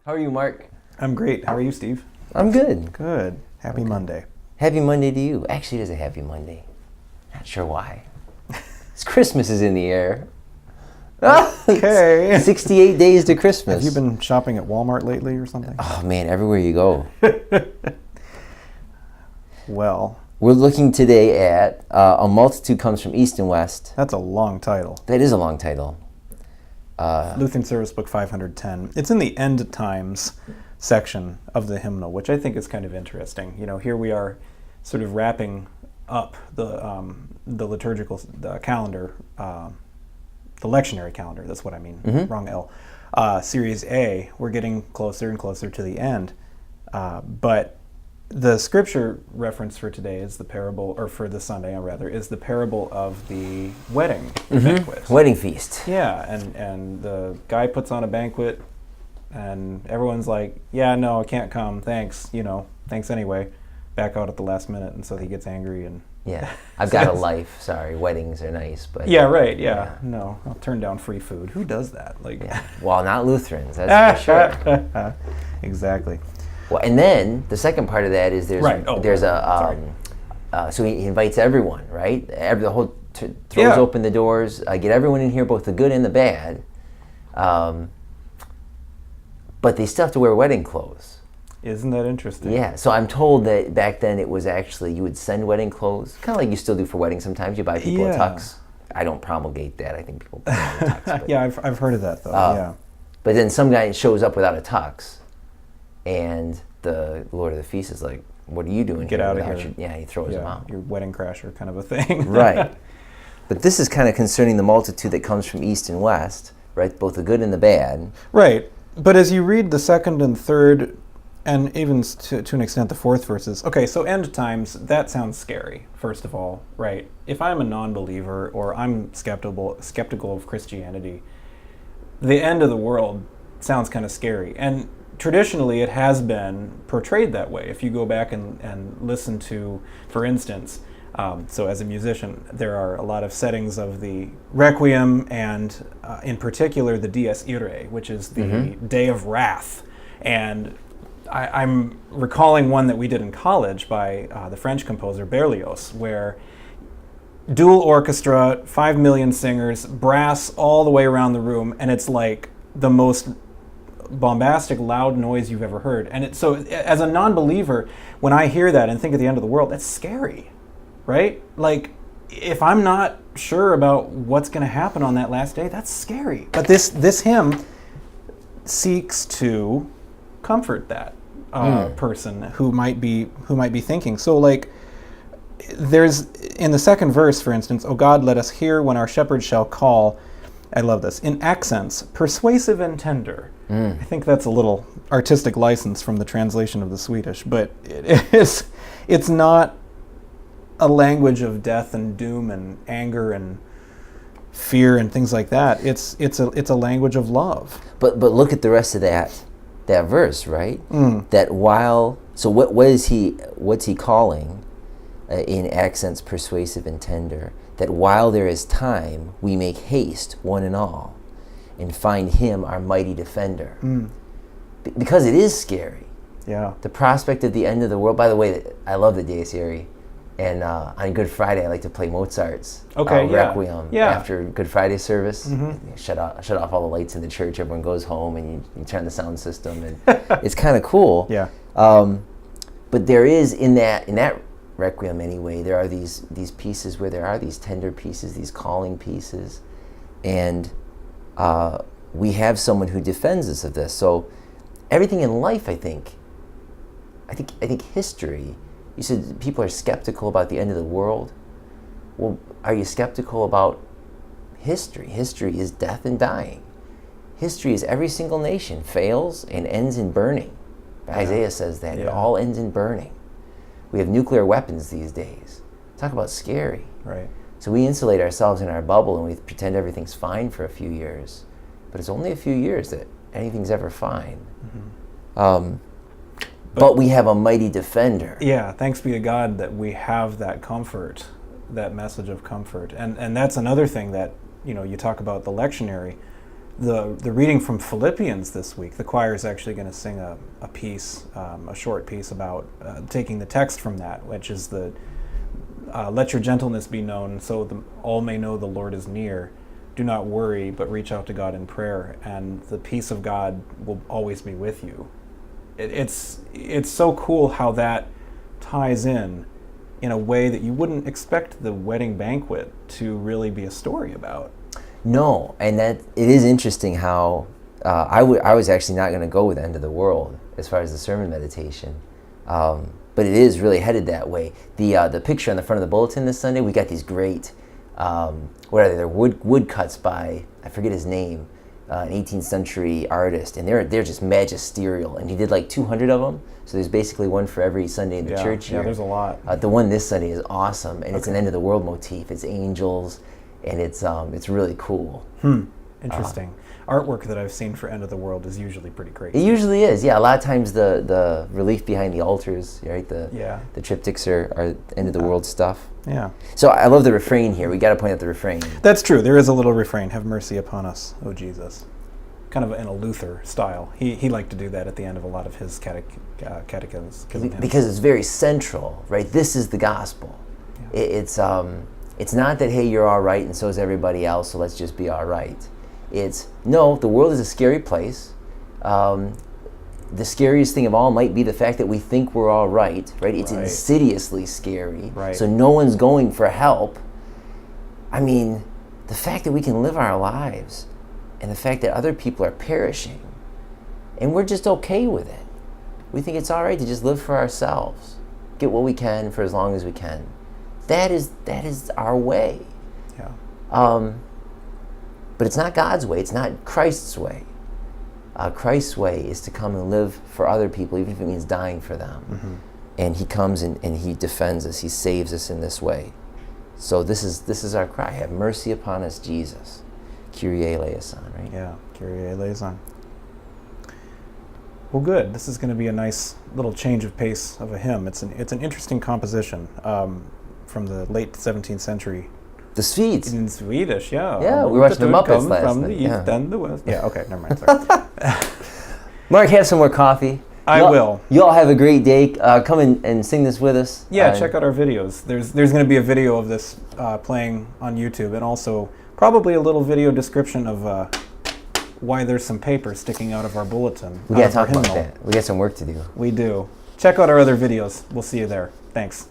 How are you, Mark? I'm great. How are you, Steve? I'm good. Good. Happy Monday. Happy Monday to you. Actually, it is a happy Monday. Not sure why. It's Christmas is in the air. Okay. 68 days to Christmas. Have you been shopping at Walmart lately or something? Oh, man, everywhere you go. Well, We're looking today at A Multitude Comes from East and West. that's a long title. That is a long title. Lutheran Service Book 510. It's in the End Times section of the hymnal, which I think is kind of interesting. You know, here we are sort of wrapping up the liturgical calendar, the lectionary calendar, that's what I mean, wrong L. Series A, we're getting closer and closer to the end. But the scripture reference for today is the parable, or for this Sunday rather, is the parable of the wedding banquet. Wedding feast. Yeah, and the guy puts on a banquet, and everyone's like, yeah, no, I can't come, thanks, thanks anyway. Back out at the last minute, and so he gets angry and... Yeah, I've got a life. Sorry, weddings are nice, but... Yeah, right, yeah. No, I'll turn down free food. Who does that? Yeah. Well, not Lutherans, that's for sure. Exactly. Well, and then the second part of that is there's so he invites everyone, right? The whole throws open the doors, get everyone in here, both the good and the bad. But they still have to wear wedding clothes. Isn't that interesting? Yeah. So I'm told that back then it was actually you would send wedding clothes, kind of like you still do for weddings. Sometimes you buy people a tux. I don't promulgate that. I think people buy a tux. But, yeah, I've heard of that though. Yeah. But then some guy shows up without a tux. And the Lord of the Feast is like, what are you doing? Get out of here. He throws him out. Your wedding crasher kind of a thing. Right. But this is kind of concerning the multitude that comes from east and west, right? Both the good and the bad. Right. But as you read the second and third, and even to an extent the fourth verses, okay, so end times, that sounds scary, first of all, right? If I'm a non-believer or I'm skeptical of Christianity, the end of the world sounds kind of scary. And traditionally, it has been portrayed that way. If you go back and listen to, for instance, so as a musician, there are a lot of settings of the Requiem and in particular the Dies Irae, which is the Day of Wrath. And I'm recalling one that we did in college by the French composer Berlioz, where dual orchestra, 5 million singers, brass all the way around the room, and it's like the most bombastic, loud noise you've ever heard. And so as a non-believer, when I hear that and think of the end of the world, that's scary, right? Like, if I'm not sure about what's going to happen on that last day, that's scary. But this hymn seeks to comfort that person who might be thinking. So, like, there's in the second verse, for instance, "O God, let us hear when our shepherd shall call." I love this. In accents, persuasive and tender. I think that's a little artistic license from the translation of the Swedish, but it's not a language of death and doom and anger and fear and things like that. It's a language of love. But look at the rest of that verse, right? That while what's he calling in accents persuasive and tender? That while there is time, we make haste, one and all, and find him our mighty defender. Because it is scary. Yeah. The prospect of the end of the world. By the way, I love the Dies Irae. And on Good Friday, I like to play Mozart's Requiem after Good Friday service. Shut off all the lights in the church. Everyone goes home, and you turn the sound system, and it's kind of cool. Yeah. But there is in that Requiem anyway, there are these pieces where there are these tender pieces, these calling pieces, and we have someone who defends us of this. So everything in life, I think history. You said people are skeptical about the end of the world. Well, are you skeptical about history? History is death and dying. History is every single nation fails and ends in burning. Isaiah says that it all ends in burning. We have nuclear weapons these days. Talk about scary. Right. So we insulate ourselves in our bubble and we pretend everything's fine for a few years. But it's only a few years that anything's ever fine. But we have a mighty defender. Yeah, thanks be to God that we have that comfort, that message of comfort. And that's another thing that, you talk about the lectionary. the reading from Philippians this week. The choir is actually going to sing a piece, a short piece about taking the text from that, which is the let your gentleness be known so all may know the Lord is near. Do not worry, but reach out to God in prayer, and the peace of God will always be with you. It's so cool how that ties in a way that you wouldn't expect the wedding banquet to really be a story about. No, and that it is interesting how I was actually not going to go with End of the World as far as the sermon meditation, but it is really headed that way. The picture on the front of the bulletin this Sunday, we got these great what are they? They're woodcuts by, I forget his name, an 18th century artist, and they're just magisterial. And he did like 200 of them, so there's basically one for every Sunday in the church here. Yeah, there's a lot. The one this Sunday is awesome, and it's an End of the World motif. It's angels, and it's really cool. Interesting. Artwork that I've seen for End of the World is usually pretty crazy. It usually is, yeah. A lot of times the relief behind the altars, right? The triptychs are End of the World stuff. Yeah. So I love the refrain here. We got to point out the refrain. That's true. There is a little refrain. Have mercy upon us, O Jesus. Kind of in a Luther style. He liked to do that at the end of a lot of his catechisms. Because it's very central, right? This is the gospel. Yeah. It's not that, hey, you're all right and so is everybody else, so let's just be all right. It's, no, the world is a scary place. The scariest thing of all might be the fact that we think we're all right? It's insidiously scary. Right. So no one's going for help. I mean, the fact that we can live our lives and the fact that other people are perishing and we're just okay with it. We think it's all right to just live for ourselves, get what we can for as long as we can. That is our way. Yeah. But it's not God's way. It's not Christ's way. Christ's way is to come and live for other people, even if it means dying for them. Mm-hmm. And he comes and he defends us. He saves us in this way. So this is our cry. Have mercy upon us, Jesus. Kyrie eleison, right? Yeah, Kyrie eleison. Well, good. This is going to be a nice little change of pace of a hymn. It's an interesting composition from the late 17th century. The Swedes. In Swedish, yeah. Yeah, we watched the Muppets last from night. The east and the west. Yeah, okay, never mind, sorry. Mark, have some more coffee. I will. You all have a great day. Come and sing this with us. Yeah, check out our videos. There's going to be a video of this playing on YouTube, and also probably a little video description of why there's some paper sticking out of our bulletin. We got to talk about that. We got some work to do. We do. Check out our other videos. We'll see you there. Thanks.